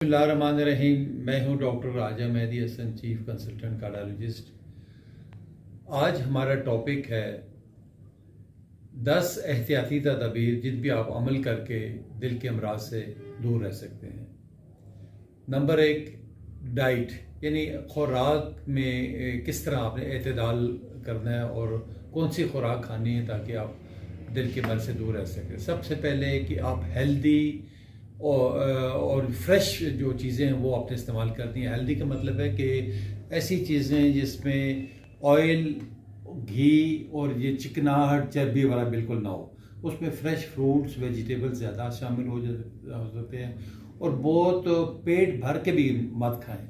बिस्मिल्लाहिर्रहमानिर्रहीम। मैं हूं doctor Raja Mehdi Hasan, chief consultant cardiologist. आज हमारा टॉपिक है 10 एहतियाती तदाबीर जिन पर आप अमल करके दिल के अमराज से दूर रह सकते हैं। नंबर 1, डाइट, यानी खुराक में किस तरह आपने एतदाल करना है और कौन सी खुराक खानी है ताकि आप दिल के मर्ज से दूर रह सकें। सबसे पहले कि आप हेल्दी और फ्रेश जो चीज़ें हैं वो आपने इस्तेमाल करनी है। हेल्दी का मतलब है कि ऐसी चीज़ें जिसमें ऑयल, घी और ये चिकनाहट, चर्बी वाला बिल्कुल ना हो। उसमें फ्रेश फ्रूट्स, वेजिटेबल्स ज़्यादा शामिल हो सकते हैं। और बहुत पेट भर के भी मत खाएं,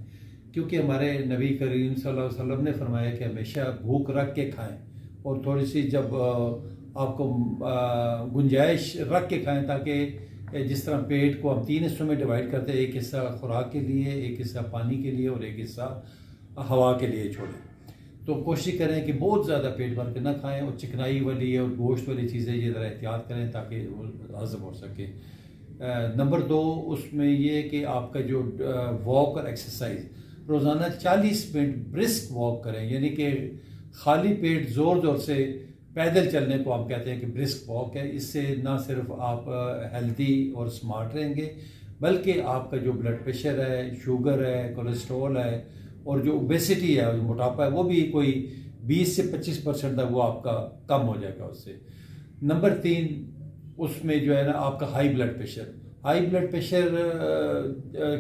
क्योंकि हमारे नबी करीम सल्लल्लाहु अलैहि वसल्लम ने फरमाया कि हमेशा भूख रख के खाएं और थोड़ी सी जब आपको गुंजाइश रख के खाएं, ताकि जिस तरह पेट को हम 3 हिस्सों में डिवाइड करते हैं, एक हिस्सा खुराक के लिए, एक हिस्सा पानी के लिए और एक हिस्सा हवा के लिए छोड़ें। तो कोशिश करें कि बहुत ज़्यादा पेट भर के ना खाएं और चिकनाई वाली और गोश्त वाली चीज़ें ये ज़रा एहतियात करें ताकि वो हज़म हो सके। नंबर 2, उसमें ये कि आपका जो वॉक और एक्सरसाइज, रोज़ाना 40 मिनट ब्रिस्क वॉक करें, यानी कि खाली पेट ज़ोर ज़ोर से पैदल चलने को हम कहते हैं कि ब्रिस्क वॉक है। इससे ना सिर्फ आप हेल्दी और स्मार्ट रहेंगे, बल्कि आपका जो ब्लड प्रेशर है, शुगर है, कोलेस्ट्रॉल है और जो ओबेसिटी है, जो मोटापा है, वो भी कोई 20 से 25% तक वो आपका कम हो जाएगा उससे। नंबर 3, उसमें जो है ना आपका हाई ब्लड प्रेशर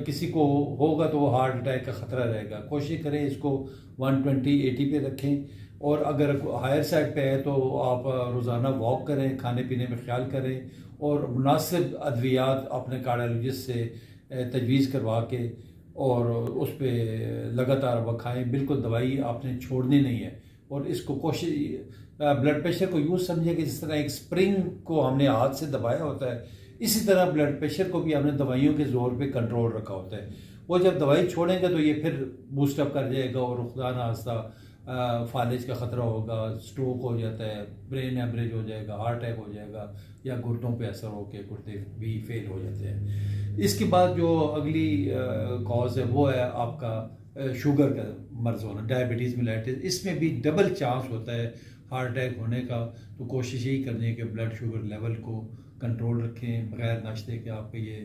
किसी को होगा तो वो हार्ट अटैक का ख़तरा रहेगा। कोशिश करें इसको 120/80 पे रखें। और अगर हायर साइड पे है तो आप रोज़ाना वॉक करें, खाने पीने में ख्याल करें और मुनासिब अद्वियात अपने कार्डियोलॉजिस्ट से तजवीज़ करवा के और उस पर लगातार वक्त खाएँ। बिल्कुल दवाई आपने छोड़नी नहीं है। और इसको कोशिश, ब्लड प्रेशर को यूँ समझिए कि जिस तरह एक स्प्रिंग को हमने हाथ से दबाया होता है, इसी तरह ब्लड प्रेशर को भी हमने दवाइयों के ज़ोर पे कंट्रोल रखा होता है। वो जब दवाई छोड़ेंगे तो ये फिर बूस्टअप कर जाएगा और खुदा ना खास्ता फालिज का ख़तरा होगा, स्ट्रोक हो जाता है, ब्रेन हेमरेज हो जाएगा, हार्ट अटैक हो जाएगा या गुर्दों पे असर होकर गुर्दे भी फेल हो जाते हैं। इसके बाद जो अगली कॉज है वो है आपका शुगर का मर्ज़ होना, डायबिटीज़ मेलाइटिस। इसमें भी डबल चांस होता है हार्ट अटैक होने का। तो कोशिश यही करनी है कि ब्लड शुगर लेवल को कंट्रोल रखें। बगैर नाश्ते के आपके ये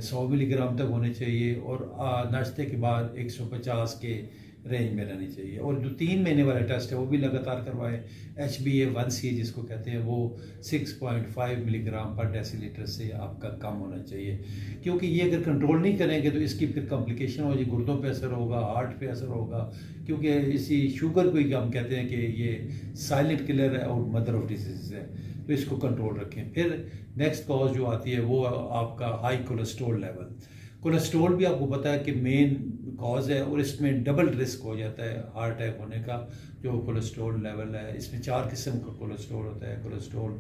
100 मिलीग्राम तक होने चाहिए और नाश्ते के बाद 150 के रेंज में रहनी चाहिए। और जो 3 महीने वाला टेस्ट है वो भी लगातार करवाएं। HbA1c जिसको कहते हैं, वो 6.5 मिलीग्राम पर डेसीलीटर से आपका कम होना चाहिए, क्योंकि ये अगर कंट्रोल नहीं करेंगे तो इसकी फिर कॉम्प्लिकेशन होगी, गुर्दों पे असर होगा, हार्ट पे असर होगा। क्योंकि इसी शुगर को ही हम कहते हैं कि ये साइलेंट किलर है और मदर ऑफ डिजीज है। तो इसको कंट्रोल रखें। फिर नेक्स्ट कॉज जो आती है वो आपका हाई कोलेस्ट्रॉल लेवल। कोलेस्ट्रॉल भी आपको पता है कि मेन कॉज है और इसमें डबल रिस्क हो जाता है हार्ट अटैक होने का। जो कोलेस्ट्रॉल लेवल है, इसमें 4 किस्म का कोलेस्ट्रॉल होता है। कोलेस्ट्रॉल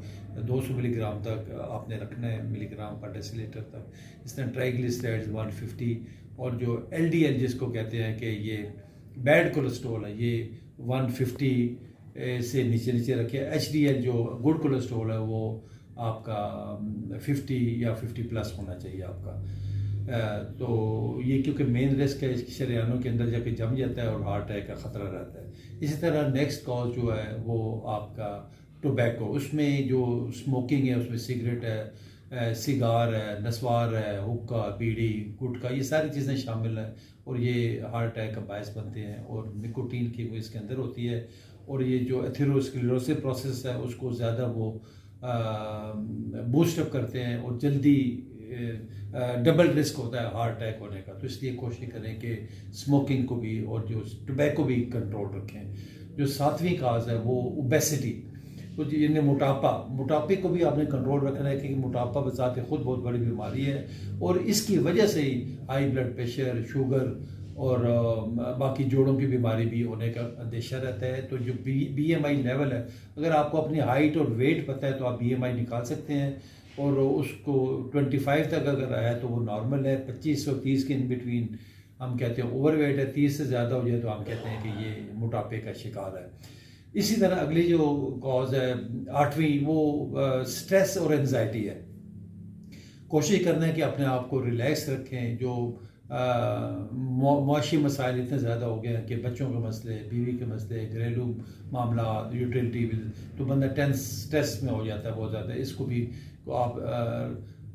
200 मिलीग्राम तक आपने रखना है, मिलीग्राम पर डेसीलीटर तक। इस तरह ट्राइग्लिसराइड्स 150 और जो LDL जिसको कहते हैं कि ये बैड कोलेस्ट्रॉल है, ये 150 से नीचे नीचे रखिए। HDL जो गुड कोलेस्ट्रॉल है वो आपका 50 या 50+ होना चाहिए आपका। तो ये क्योंकि मेन रिस्क है, इसकी शरीयानों के अंदर जाके जम जाता है और हार्ट अटैक का ख़तरा रहता है। इसी तरह नेक्स्ट कॉज जो है वो आपका टोबैको, उसमें जो स्मोकिंग है उसमें सिगरेट है, सिगार है, नस्वार है, हुक्का, बीड़ी, गुटखा, ये सारी चीज़ें शामिल हैं और ये हार्ट अटैक का बायस बनते हैं। और निकोटीन की वो इसके अंदर होती है और ये जो एथेरोस्क्लेरोसिस प्रोसेस है उसको ज़्यादा वो बूस्टअप करते हैं और जल्दी डबल रिस्क होता है हार्ट अटैक होने का। तो इसलिए कोशिश करें कि स्मोकिंग को भी और जो टोबैको भी कंट्रोल रखें। जो 7वीं काज है वो ओबेसिटी, तो यानी मोटापे को भी आपने कंट्रोल रखना है, क्योंकि मोटापा बजाते खुद बहुत बड़ी बीमारी है और इसकी वजह से ही हाई ब्लड प्रेशर, शुगर और बाकी जोड़ों की बीमारी भी होने का अंदेशा रहता है। तो जो BMI लेवल है, अगर आपको अपनी हाइट और वेट पता है तो आप BMI निकाल सकते हैं और उसको 25 तक अगर आया तो वो नॉर्मल है। 25 और 30 के इन बिटवीन हम कहते हैं ओवरवेट है। 30 से ज़्यादा हो जाए तो हम कहते हैं कि ये मोटापे का शिकार है। इसी तरह अगली जो कॉज है 8वीं, वो स्ट्रेस और एंजाइटी है। कोशिश करना है कि अपने आप को रिलैक्स रखें। जो मुआशी मसाइल इतने ज़्यादा हो गए हैं कि बच्चों के मसले, बीवी के मसले, घरेलू मामला, यूटिलिटी बिल, तो बंदा स्ट्रेस में हो जाता है बहुत ज़्यादा। इसको भी आप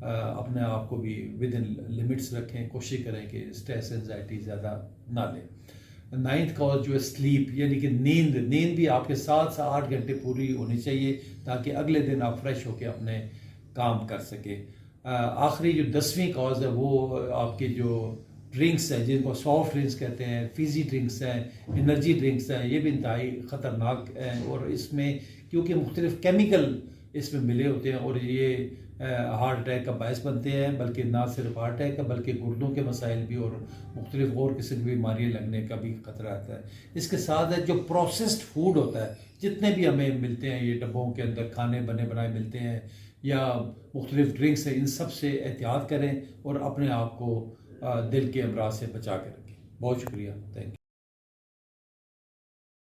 अपने आप को भी विद इन लिमिट्स रखें, कोशिश करें कि स्ट्रेस एंजाइटी ज़्यादा ना लें। 9th कॉज जो है स्लीप, यानी कि नींद भी आपके 7 से 8 घंटे पूरी होनी चाहिए ताकि अगले दिन आप फ्रेश होकर अपने काम कर सके। आखिरी जो 10वीं कॉज है वो आपके जो ड्रिंक्स हैं, जिनको सॉफ्ट ड्रिंक्स कहते हैं, फिजी ड्रिंक्स हैं, एनर्जी ड्रिंक्स हैं, ये भी इंतहाई ख़तरनाक हैं। और इसमें क्योंकि मुख्तलिफ केमिकल इसमें मिले होते हैं और ये हार्ट अटैक का बायस बनते हैं, बल्कि ना सिर्फ हार्ट अटैक का बल्कि गुर्दों के मसाइल भी और मुख्तलिफ और किस्म की बीमारियाँ लगने का भी खतरा आता है। इसके साथ है जो प्रोसेस्ड फूड होता है, जितने भी हमें मिलते हैं ये डब्बों के अंदर खाने बने बनाए मिलते हैं या मुख्तलिफ ड्रिंक्स हैं, इन सब से एहतियात करें और अपने आप को दिल के अमराज से बचा के रखें। बहुत शुक्रिया, थैंक यू।